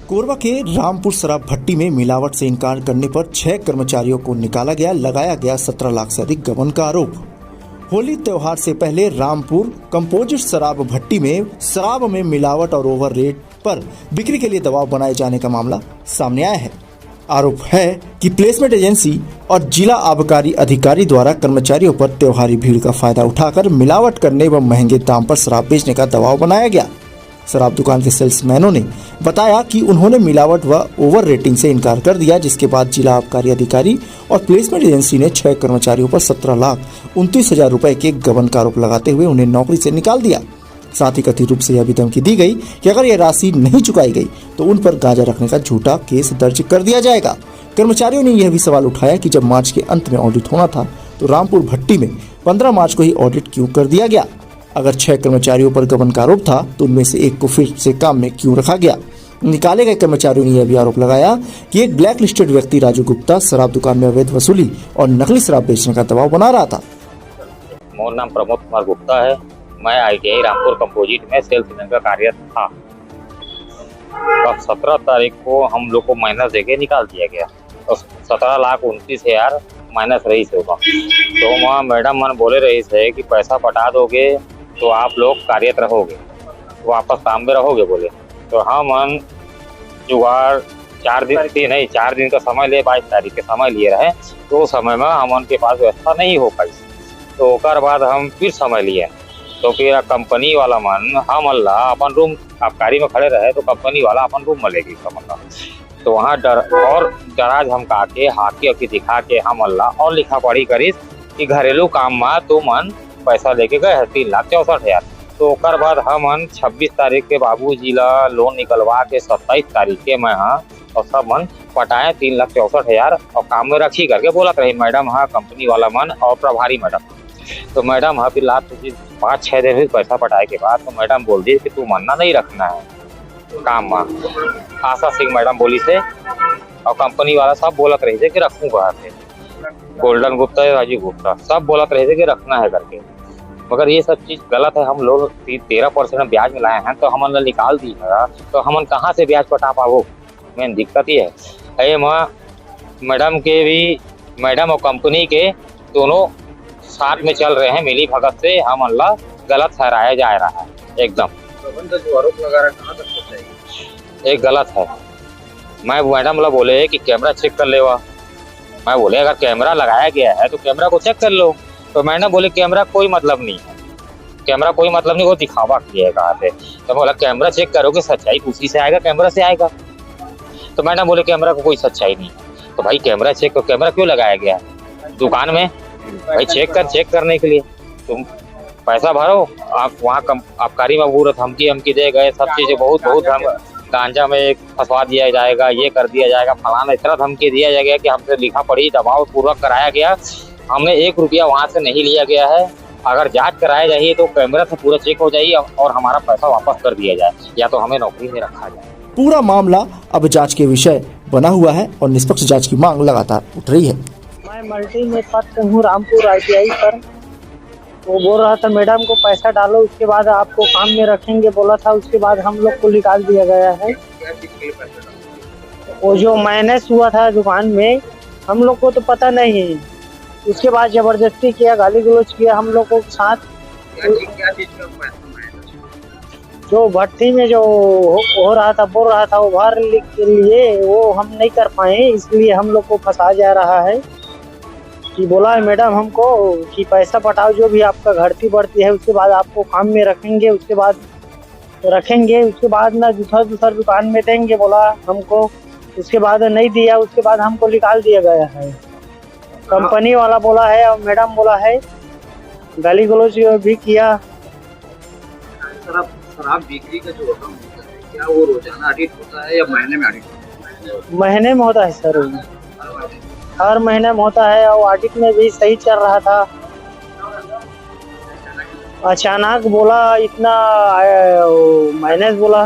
कोरबा के रामपुर शराब भट्टी में मिलावट से इनकार करने पर 6 कर्मचारियों को निकाला गया। लगाया गया 17 लाख से अधिक गबन का आरोप। होली त्योहार से पहले रामपुर कंपोजिट शराब भट्टी में शराब में मिलावट और ओवर रेट पर बिक्री के लिए दबाव बनाए जाने का मामला सामने आया है। आरोप है कि प्लेसमेंट एजेंसी और जिला आबकारी अधिकारी द्वारा कर्मचारियों पर त्योहारी भीड़ का फायदा उठाकर मिलावट करने व महंगे दाम पर शराब बेचने का दबाव बनाया गया। शराब दुकान के सेल्समैनों ने बताया कि उन्होंने मिलावट व ओवर रेटिंग से इनकार कर दिया, जिसके बाद जिला आबकारी अधिकारी और प्लेसमेंट एजेंसी ने 6 कर्मचारियों पर 17,29,000 रुपए के गबन का आरोप लगाते हुए उन्हें नौकरी से निकाल दिया। साथ ही कथित रूप से यह भी धमकी दी गई कि अगर यह राशि नहीं चुकाई गई तो उन पर गांजा रखने का झूठा केस दर्ज कर दिया जाएगा। कर्मचारियों ने यह भी सवाल उठाया कि जब मार्च के अंत में ऑडिट होना था तो रामपुर भट्टी में 15 मार्च को ही ऑडिट क्यों कर दिया गया। अगर 6 कर्मचारियों पर गबन का आरोप था तो उनमें से एक को फिर से काम में क्यों रखा गया। निकाले गए कर्मचारियों ने यह भी आरोप लगाया कि एक ब्लैक लिस्टेड व्यक्ति राजू गुप्ता शराब दुकान में अवैध वसूली और नकली शराब बेचने का दबाव बना रहा था। मेरा नाम प्रमोद कुमार गुप्ता है। मैं ITI रामपुर कंपोजिट में सेल्समैन का कार्यरत था। अब 17 तारीख को हम लोग को माइनस देके निकाल दिया गया और 17,29,000 माइनस रही से होगा। तो वहाँ मैडम मन बोले रही है कि पैसा पटा दोगे तो आप लोग कार्यरत रहोगे, वापस काम में रहोगे बोले। तो हम जुगाड़ 4 दिन का समय ले 22 तारीख के समय लिए रहे। तो समय में हम उनके पास व्यवस्था नहीं हो पाई। तो ओकर बाद हम फिर समय लिए तो फिर कंपनी वाला मन हम अल्लाह अपन रूम आबकारी में खड़े रहे तो कंपनी वाला अपन रूम में लेगी समझ। तो वहाँ दराज हम काके हाकी दिखा के हम अल्लाह और लिखा पढ़ी करीस कि घरेलू काम में तो मन पैसा लेके गए है 3,64,000। तो ओकर बाद हम 26 तारीख के बाबूजी ला लोन निकलवा के 27 तारीख के मैं और सब मन पटाए 3,64,000 और काम में रखी करके बोलत रही मैडम कंपनी वाला मन और प्रभारी मैडम। तो मैडम फिर लास्ट 5-6 दिन भी पैसा पटाए के बाद तो मैडम बोल दी कि तू मन्ना नहीं रखना है काम में। आशा सिंह मैडम बोली से और कंपनी वाला सब बोलत रही थे कि रखूंगा गोल्डन गुप्ता राजू गुप्ता सब बोलत रहे थे कि रखना है करके। मगर ये सब चीज गलत है। हम लोग 13% ब्याज में लाए हैं तो हमने निकाल दी है तो हमन कहाँ से ब्याज पटा पाओ। मेन दिक्कत ये है मैडम के भी मैडम और कंपनी के दोनों साथ में चल रहे हैं मिली भगत से। हम अल्लाह गलत ठहराया जा रहा है एकदम। जो आरोप लगा रहा है कहाँ तक सच्चाई है? एक गलत है। मैं मैडम ला बोले कि कैमरा चेक कर लेवा। मैं बोले अगर कैमरा लगाया गया है तो कैमरा को चेक कर लो। तो मैडम बोले कैमरा कोई मतलब नहीं है, कैमरा कोई मतलब नहीं, वो दिखावा किया है कहाँ से। तो बोला कैमरा चेक करोगे सच्चाई उसी से आएगा, कैमरा से आएगा। तो मैडम बोले कैमरा को कोई सच्चाई नहीं है। तो भाई कैमरा चेक करो, कैमरा क्यों लगाया गया है दुकान में? भाई चेक करने के लिए तुम पैसा भरो। आप वहाँ आबकारी में पूरा धमकी दे गए सब चीजें बहुत हम गांजा में फंसवा दिया जाएगा, ये कर दिया जाएगा, फलाना इतना धमकी दिया जाएगा कि हमसे लिखा पढ़ी दबाव पूर्वक कराया गया। हमने 1 रुपया वहाँ से नहीं लिया गया है। अगर जांच कराया जाए तो कैमरा से पूरा चेक हो जाए और हमारा पैसा वापस कर दिया जाए या तो हमें नौकरी में रखा जाए। पूरा मामला अब जांच के विषय बना हुआ है और निष्पक्ष जांच की मांग लगातार उठ रही है। मैं मल्टी में पद हूँ रामपुर ITI पर। वो बोल रहा था मैडम को पैसा डालो उसके बाद आपको काम में रखेंगे बोला था। उसके बाद हम लोग को निकाल दिया गया है। वो जो माइनस हुआ था दुकान में हम लोग को तो पता नहीं है। उसके बाद जबरदस्ती किया, गाली गलौज किया हम लोग को साथ। जो भट्टी में जो हो रहा था बोल रहा था उभार के लिए वो हम नहीं कर पाए, इसलिए हम लोग को फंसा जा रहा है। कि बोला है मैडम हमको कि पैसा पटाओ जो भी आपका घटती बढ़ती है उसके बाद आपको काम में रखेंगे, उसके बाद ना दूसरा दुकान में देंगे बोला हमको। उसके बाद नहीं दिया, उसके बाद हमको निकाल दिया गया है। कंपनी वाला बोला है और मैडम बोला है, गाली गलौज भी किया। शराब बिक्री का जो रकम होता है क्या वो रोजाना ऑडिट होता है या महीने में ऑडिट होता है? महीने में होता है सर, हर महीने में होता है। और ऑडिट में भी सही चल रहा था। अचानक बोला इतना माइनस बोला।